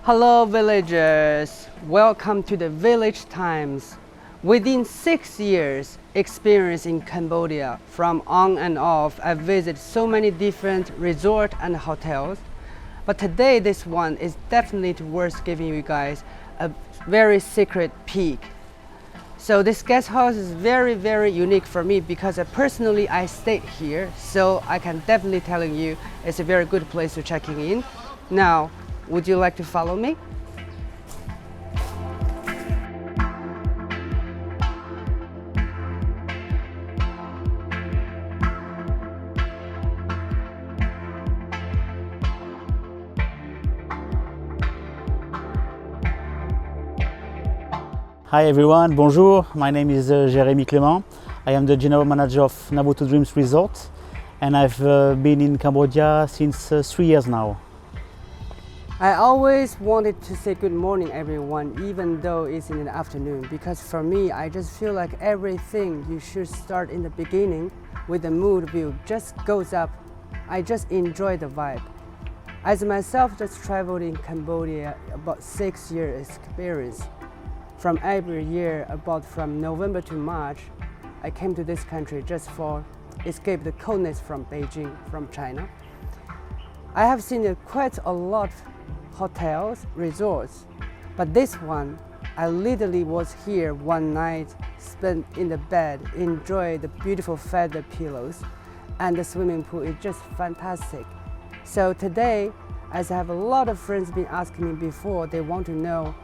Hello villagers, welcome to the Village Times. Within 6 years experience in Cambodia, from on and off, I visited so many different resorts and hotels. But today this one is definitely worth giving you guys a very secret peek. So this guest house is very unique for me because personally I stayed here, so I can definitely tell you it's a very good place to checking in. Now, would you like to follow me? Hi everyone, bonjour. My name is Jérémie Clement. I am the general manager of Navutu Dreams Resort, and I've been in Cambodia since 3 years now. I always wanted to say good morning everyone, even though it's in the afternoon, because for me I just feel like everything you should start in the beginning with the mood view just goes up. I just enjoy the vibe. As myself just traveled in Cambodia about 6 years experience. From every year, about from November to March, I came to this country just for escape the coldness from Beijing, from China. I have seen quite a lot of hotels, resorts, but this one, I literally was here one night, spent in the bed, enjoy the beautiful feather pillows, and the swimming pool is just fantastic. So today, as I have a lot of friends been asking me before, they want to know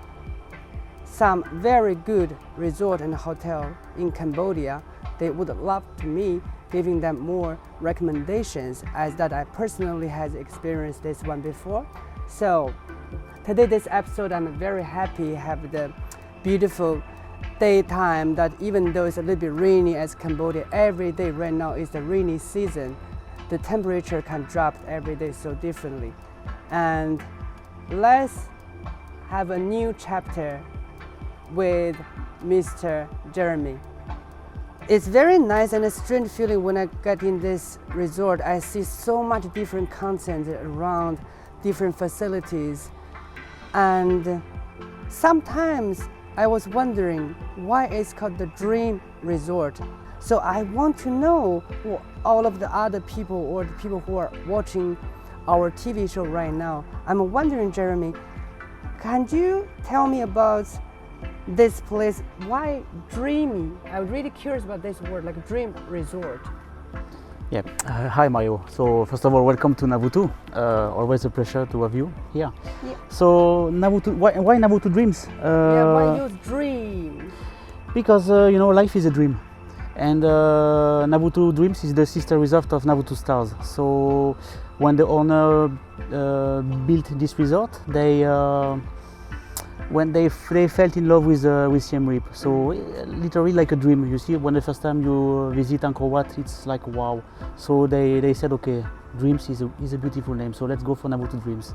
some very good resort and hotel in Cambodia, they would love to me giving them more recommendations, as that I personally has experienced this one before. So today this episode I'm very happy have the beautiful daytime, that even though it's a little bit rainy as Cambodia, every day right now is the rainy season. The temperature can drop every day so differently. And let's have a new chapter with Mr. Jérémie. It's very nice and a strange feeling when I get in this resort. I see so much different content around different facilities, and sometimes I was wondering why it's called the Dream Resort. So I want to know all of the other people or the people who are watching our TV show right now. I'm wondering, Jérémie, can you tell me about this place? Why dreamy? I'm really curious about this word, like Dream Resort. Yeah. Hi Mario. So first of all, welcome to Navutu. Always a pleasure to have you here. Yeah. So Navutu, why Navutu Dreams? Why use dream? Because life is a dream, and Navutu Dreams is the sister resort of Navutu Stars. So when the owner built this resort, when they felt in love with Siem Reap. So literally like a dream. You see, when the first time you visit Angkor Wat, it's like wow. So they said, okay, Dreams is a beautiful name, so let's go for Navutu Dreams.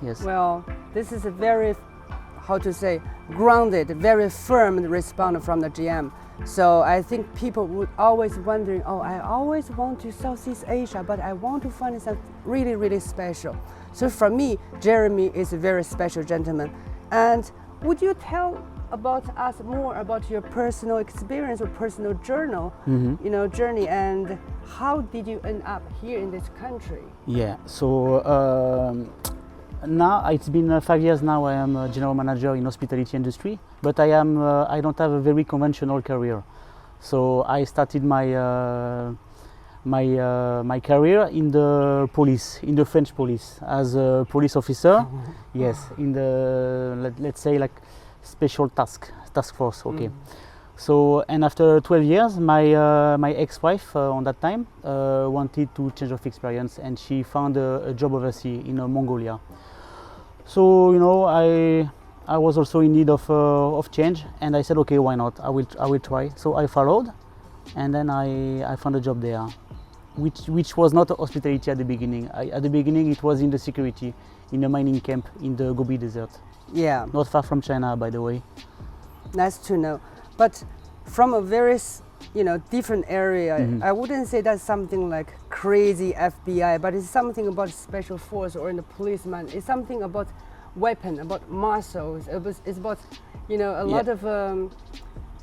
Yes. Well, this is a very, how to say, grounded, very firm response from the GM. So I think people would always wondering, oh, I always want to Southeast Asia, but I want to find something really special. So for me, Jérémie is a very special gentleman. And would you tell about us more about your personal experience or personal journey, and how did you end up here in this country? Yeah. So now it's been 5 years now. I am a general manager in hospitality industry, but I don't have a very conventional career. So I started my career in the police, in the French police, as a police officer. Yes, in the let's say like special task force. Okay. So, and after 12 years, my ex-wife on that time wanted to change of experience, and she found a job overseas in Mongolia. So I was also in need of change, and I said, okay, why not? I will try. So I followed, and then I found a job there, which was not hospitality at the beginning. At the beginning, it was in the security, in a mining camp in the Gobi Desert. Yeah. Not far from China, by the way. Nice to know. But from a very, different area, I wouldn't say that's something like crazy FBI, but it's something about special force or in the policeman. It's something about weapon, about muscles. It's about, you know, a lot of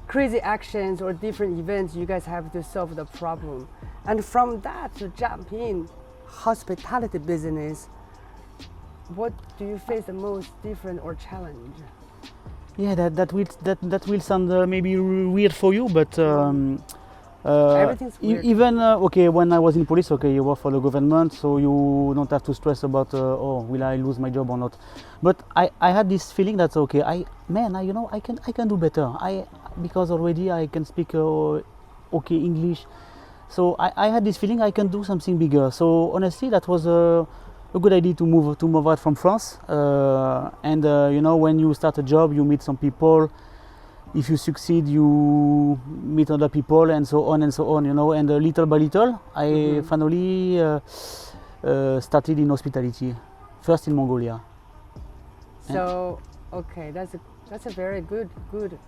crazy actions or different events you guys have to solve the problem. And from that to jump in hospitality business, what do you face the most different or challenge? Yeah, that will sound maybe weird for you, but Everything's weird. even okay, when I was in police, okay, you work for the government, so you don't have to stress about oh, will I lose my job or not. But I had this feeling that okay, you know, I can do better. Because already I can speak okay English, so I had this feeling I can do something bigger. So honestly, that was a good idea to move out from France. And you know, when you start a job, you meet some people. If you succeed, you meet other people, and so on and so on. You know, and little by little, I finally started in hospitality, first in Mongolia. So okay, that's a very good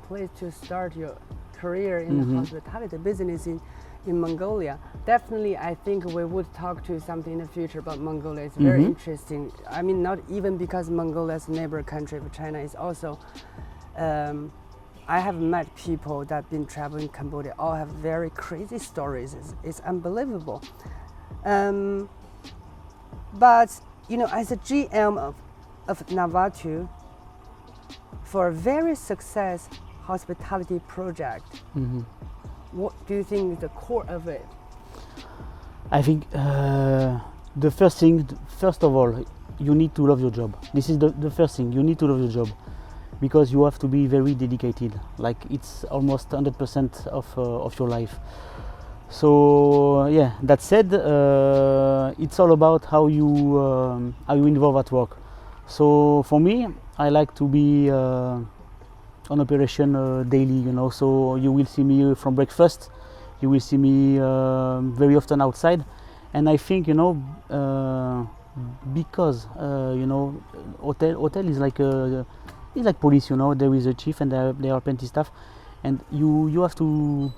place to start your career in the hospitality business in Mongolia. Definitely, I think we would talk to something in the future about Mongolia. It's very interesting. I mean, not even because Mongolia is a neighbor country of China. It's also, I have met people that have been traveling Cambodia. All have very crazy stories. It's unbelievable. But you know, as a GM of Navatu, for a very successful hospitality project, what do you think is the core of it? I think the first of all, you need to love your job. This is the first thing. You need to love your job, because you have to be very dedicated. Like it's almost 100% of your life. So yeah. That said, it's all about how you involve at work. So for me, I like to be on operation daily, you know. So you will see me from breakfast, you will see me very often outside, and I think, you know, because you know, hotel is like police, you know. There is a chief and there are plenty staff, and you have to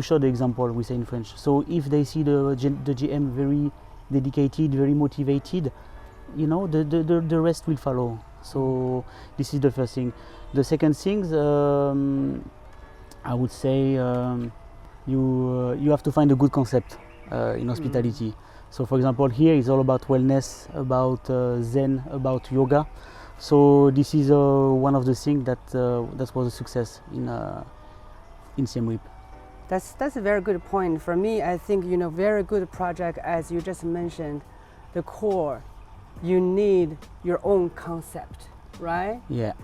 show the example, we say in French. So if they see the GM very dedicated, very motivated, you know, the rest will follow. So this is the first thing. The second thing, I would say, you have to find a good concept in hospitality. So for example, here is all about wellness, about Zen, about yoga. So this is one of the things that was a success in Siem Reap. That's a very good point. For me, I think, you know, very good project, as you just mentioned, the core. You need your own concept, right? Yeah.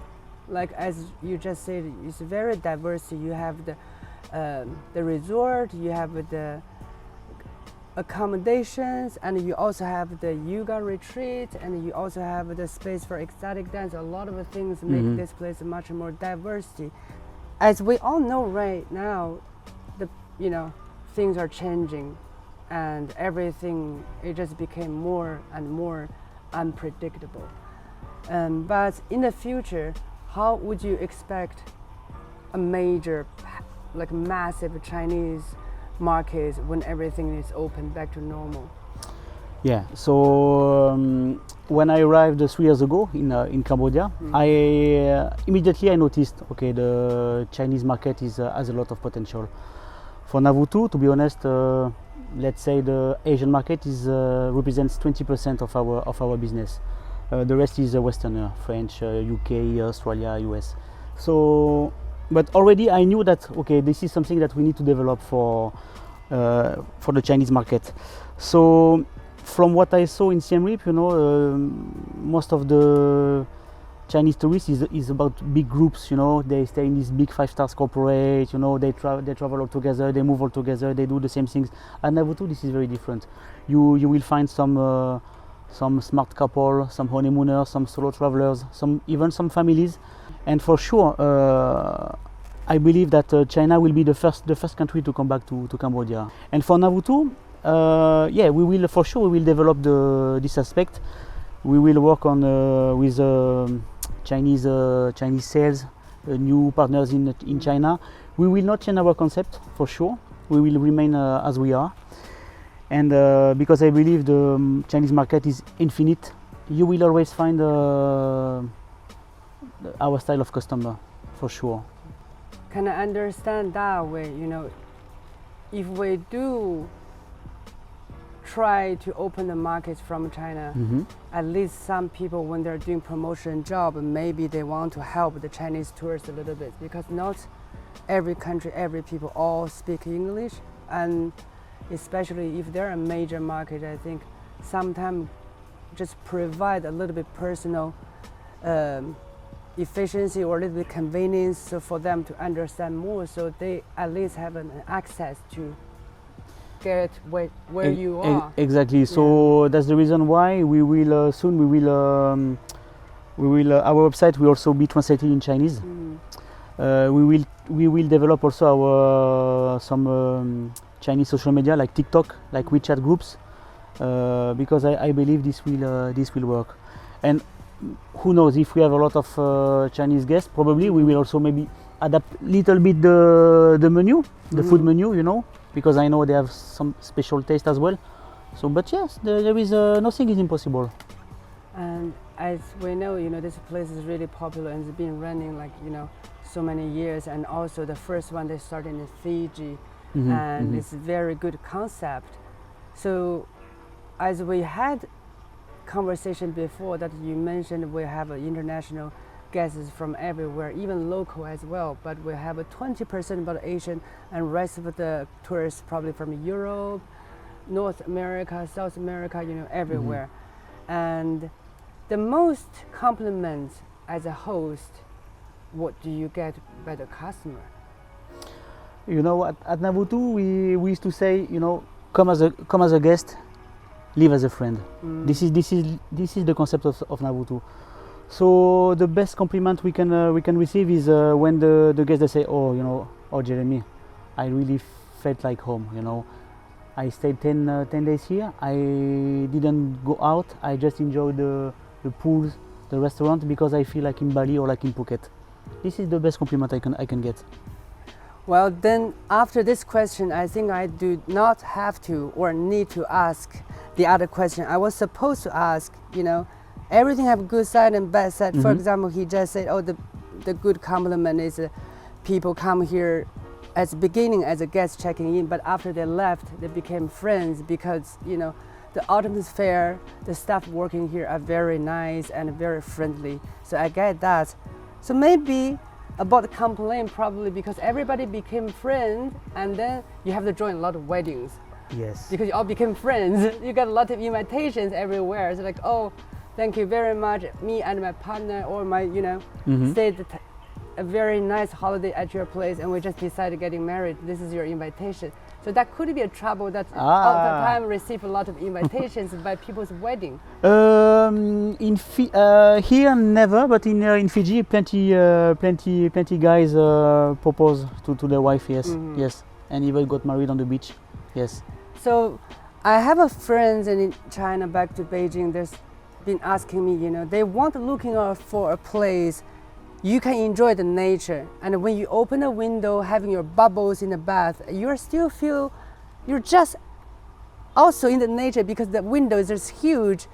Like as you just said, it's very diverse. You have the resort, you have the accommodations, and you also have the yoga retreat, and you also have the space for ecstatic dance. A lot of things make this place much more diversity. As we all know right now, you know, things are changing, and everything, it just became more and more unpredictable. But in the future, how would you expect a major, like massive Chinese market when everything is open back to normal? Yeah. So when I arrived 3 years ago in Cambodia, I immediately noticed, okay, the Chinese market has a lot of potential. For Navutu, to be honest, let's say the Asian market represents 20% of our business. The rest is Westerner, French, UK, Australia, US. So, but already I knew that, okay, this is something that we need to develop for the Chinese market. So from what I saw in Siem Reap, you know, most of the Chinese tourists is about big groups, you know. They stay in these big 5-star corporate, you know. They travel all together, they move all together, they do the same things. At Navutu, this is very different. You will find some smart couple, some honeymooners, some solo travelers, even some families. And for sure, I believe that China will be the first country to come back to Cambodia. And for Navutu, yeah, we will develop this aspect. We will work on with Chinese sales, new partners in China. We will not change our concept, for sure. We will remain as we are. And because I believe the Chinese market is infinite, you will always find our style of customer, for sure. Can I understand that way? You know, if we do try to open the markets from China, at least some people, when they're doing promotion job, maybe they want to help the Chinese tourists a little bit, because not every country, every people all speak English, and especially if they're a major market, I think sometimes just provide a little bit personal efficiency or a little bit convenience, so for them to understand more, so they at least have an access to get where you are. Exactly. So that's the reason why we will soon our website will also be translated in Chinese. We will develop also our some Chinese social media like TikTok, like WeChat groups, because I believe this will work. And who knows, if we have a lot of Chinese guests, probably we will also maybe adapt little bit the menu, the food menu, you know, because I know they have some special taste as well. So, but yes, there is nothing is impossible. And as we know, you know, this place is really popular and it's been running like, you know, so many years. And also the first one they started in Fiji, and it's a very good concept. So, as we had conversation before that you mentioned, we have international guests from everywhere, even local as well, but we have a 20% about Asian and rest of the tourists probably from Europe, North America, South America, you know, everywhere. And the most compliments as a host, what do you get by the customer? You know, at Navutu we used to say, you know, come as a guest, live as a friend. This is the concept of Navutu. So the best compliment we can receive is when the guests they say, oh, you know, oh Jérémie, I really felt like home. You know, I stayed 10 days here. I didn't go out. I just enjoyed the pools, the restaurant, because I feel like in Bali or like in Phuket. This is the best compliment I can get. Well, then after this question, I think I do not have to or need to ask the other question. I was supposed to ask, you know, everything have a good side and bad side. For example, he just said, oh, the good compliment is people come here at the beginning as a guest checking in, but after they left, they became friends because, you know, the atmosphere, the staff working here are very nice and very friendly. So I get that. So maybe about the complaint, probably because everybody became friends, and then you have to join a lot of weddings. Yes. Because you all became friends. You got a lot of invitations everywhere. It's like, oh, thank you very much. Me and my partner or my, you know, stayed a very nice holiday at your place, and we just decided getting married. This is your invitation. So that could be a trouble that all the time receive a lot of invitations by people's wedding. Here never, but in Fiji, plenty guys propose to their wife. Yes, yes, and even got married on the beach. Yes. So I have a friend in China back to Beijing. There's been asking me, you know, they want looking for a place you can enjoy the nature, and when you open a window having your bubbles in the bath, you still feel you're just also in the nature because the window is just huge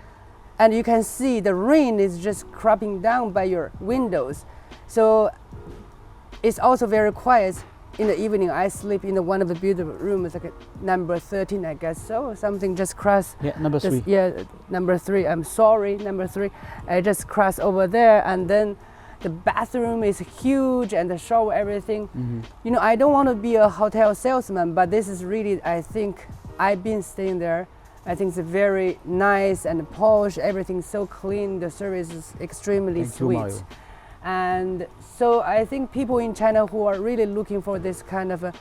and you can see the rain is just cropping down by your windows. So it's also very quiet. In the evening I sleep in one of the beautiful rooms, like number 13 I guess, so something just crossed. Yeah, number 3. Yeah, number 3, I'm sorry, number 3. I just crossed over there, and then the bathroom is huge and the shower, everything. You know, I don't want to be a hotel salesman, but this is really, I think, I've been staying there. I think it's very nice and posh, everything's so clean, the service is extremely sweet. And so I think people in China who are really looking for this kind of a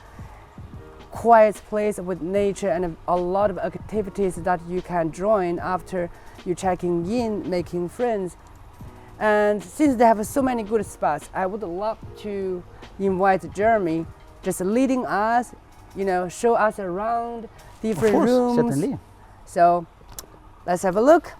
quiet place with nature and a lot of activities that you can join after you checking in, making friends. And since they have so many good spots, I would love to invite Jérémie just leading us, you know, show us around different rooms. Certainly. So let's have a look.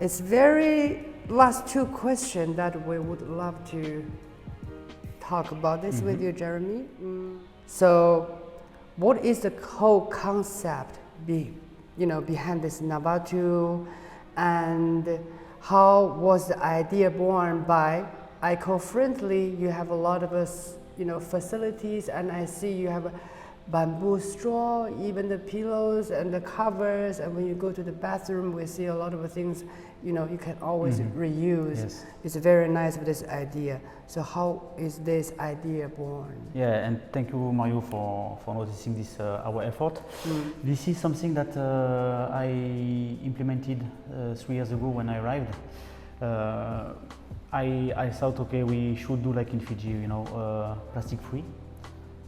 It's very last two questions that we would love to talk about this with you, Jérémie. So, what is the whole concept behind this Navatu, and how was the idea born by eco-friendly? You have a lot of facilities, and I see you have bamboo straw, even the pillows and the covers, and when you go to the bathroom, we see a lot of things, you can always reuse. Yes. It's very nice with this idea. So how is this idea born? Yeah, and thank you, Mario, for noticing this, our effort. This is something that I implemented 3 years ago when I arrived. I thought, okay, we should do like in Fiji, plastic free,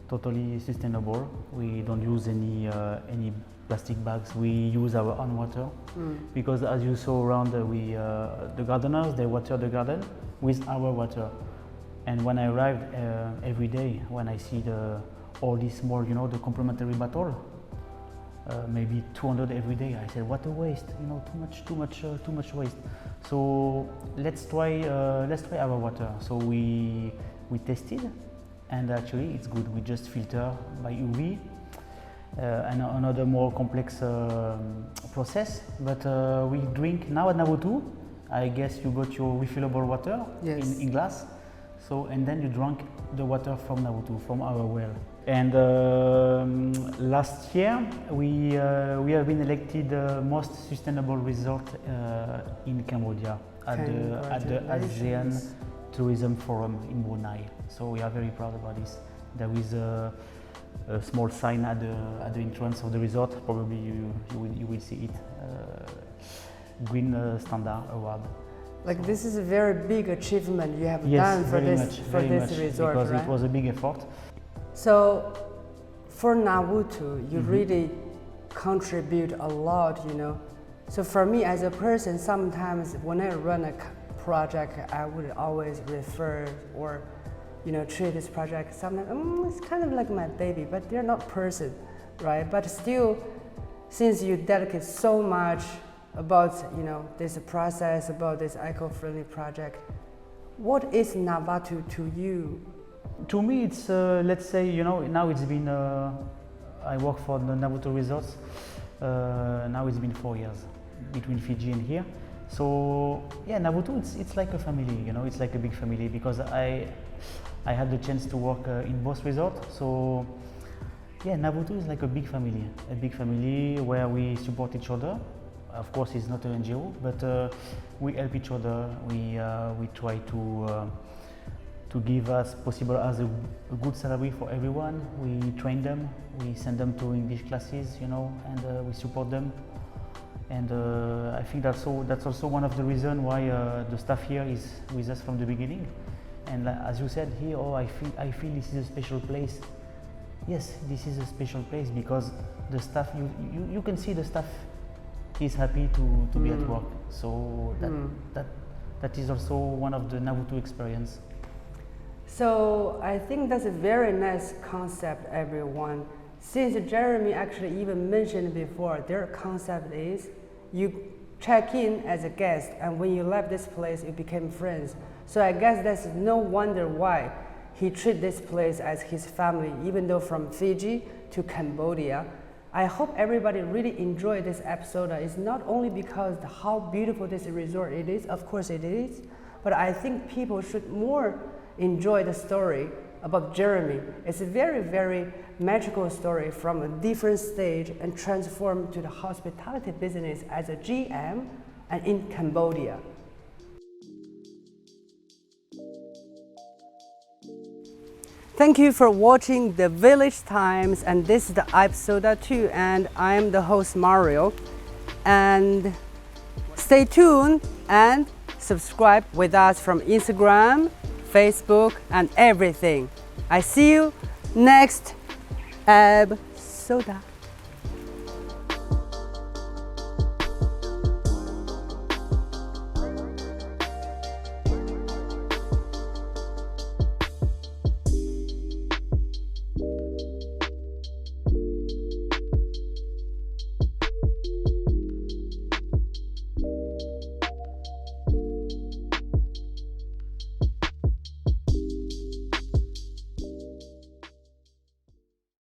totally sustainable. We don't use any plastic bags. We use our own water because, as you saw around, the gardeners, they water the garden with our water. And when I arrived, every day when I see all these small, the complementary bottle, maybe 200 every day, I said, what a waste! Too much waste. So let's try our water. So we tested, and actually it's good. We just filter by UV. And another more complex process, but we drink now at Navutu. I guess you got your refillable water in glass, and then you drank the water from Navutu, from our well. And last year we have been elected the most sustainable resort in Cambodia at the ASEAN Tourism Forum in Brunei. So we are very proud about this. There is a small sign at the entrance of the resort. Probably you will see it. Green Standard Award. Like, this is a very big achievement you have yes, done for very this much, resort, because right? it was a big effort. So for Navutu, you really contribute a lot, So for me as a person, sometimes when I run a project, I would always refer or treat this project sometimes, it's kind of like my baby, but they're not person, right? But still, since you dedicate so much about, this process, about this eco-friendly project, what is Navatu to you? To me, it's, let's say, now it's been, I work for the Navutu resorts, now it's been 4 years between Fiji and here. So, yeah, Navutu, it's like a family, it's like a big family, because I had the chance to work in both resorts. So, yeah, Navutu is like a big family where we support each other. Of course, it's not an NGO, but we help each other. We try to give as possible as a good salary for everyone. We train them, we send them to English classes, and we support them. And I think that's also one of the reasons why the staff here is with us from the beginning. And as you said here, I feel this is a special place. Yes, this is a special place because the staff, you can see the staff is happy to be at work. So that is also one of the Navutu experience. So I think that's a very nice concept, everyone. Since Jérémie actually even mentioned before, their concept is you check in as a guest, and when you left this place, you became friends. So I guess that's no wonder why he treated this place as his family, even though from Fiji to Cambodia. I hope everybody really enjoyed this episode. It's not only because how beautiful this resort it is, of course it is, but I think people should more enjoy the story about Jérémie. It's a very, very magical story from a different stage and transformed to the hospitality business as a GM and in Cambodia. Thank you for watching The Village Times, and this is the episode 2, and I'm the host Mario. And stay tuned and subscribe with us from Instagram, Facebook, and everything. I see you next episode.